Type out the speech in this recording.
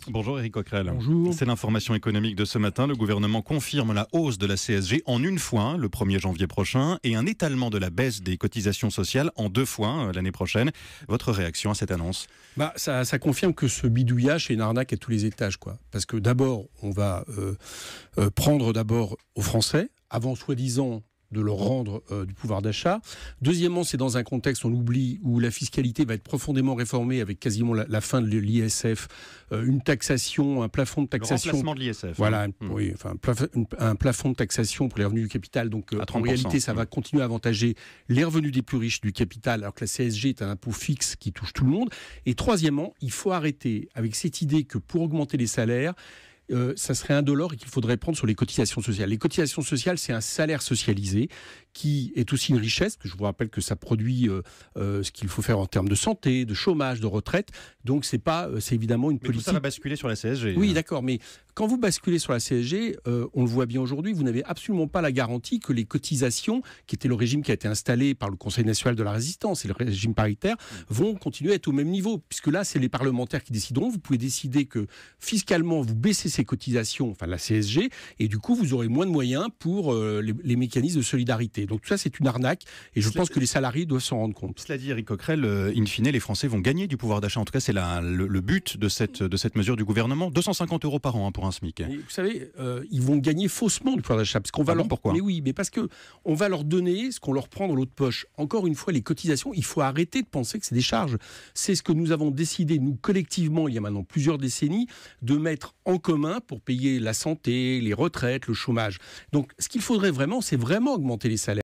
Bonjour Éric Coquerel. Bonjour. C'est l'information économique de ce matin. Le gouvernement confirme la hausse de la CSG en une fois le 1er janvier prochain et un étalement de la baisse des cotisations sociales en 2 fois l'année prochaine. Votre réaction à cette annonce ? Ça confirme que ce bidouillage est une arnaque à tous les étages, quoi. Parce que d'abord, on va prendre d'abord aux Français, avant soi-disant de leur rendre du pouvoir d'achat. Deuxièmement, c'est dans un contexte, on oublie, où la fiscalité va être profondément réformée avec quasiment la fin de l'ISF, une taxation, un plafond de taxation. Le remplacement de l'ISF. Voilà, oui, enfin, un plafond de taxation pour les revenus du capital. Donc, en réalité, ça va continuer à avantager les revenus des plus riches du capital, alors que la CSG est un impôt fixe qui touche tout le monde. Et troisièmement, il faut arrêter avec cette idée que pour augmenter les salaires, ça serait indolore et qu'il faudrait prendre sur les cotisations sociales. Les cotisations sociales, c'est un salaire socialisé qui est aussi une richesse, que je vous rappelle que ça produit ce qu'il faut faire en termes de santé, de chômage, de retraite. Donc c'est évidemment une politique. Tout ça va basculer sur la CSG. Oui, d'accord, mais quand vous basculez sur la CSG, on le voit bien aujourd'hui, vous n'avez absolument pas la garantie que les cotisations, qui était le régime qui a été installé par le Conseil national de la résistance et le régime paritaire, vont continuer à être au même niveau, puisque là, c'est les parlementaires qui décideront. Vous pouvez décider que fiscalement, vous baissez ces cotisations, enfin la CSG, et du coup, vous aurez moins de moyens pour les mécanismes de solidarité. Donc tout ça, c'est une arnaque, et je pense que les salariés doivent s'en rendre compte. Cela dit, Éric Coquerel, in fine, les Français vont gagner du pouvoir d'achat. En tout cas, c'est le but de cette mesure du gouvernement. 250 € par an pour un SMIC. Mais vous savez, ils vont gagner faussement du pouvoir d'achat, parce qu'on va pourquoi ? Mais oui, mais parce que on va leur donner ce qu'on leur prend dans l'autre poche. Encore une fois, les cotisations, il faut arrêter de penser que c'est des charges. C'est ce que nous avons décidé, nous, collectivement, il y a maintenant plusieurs décennies, de mettre en commun pour payer la santé, les retraites, le chômage. Donc, ce qu'il faudrait vraiment, c'est vraiment augmenter les salaires.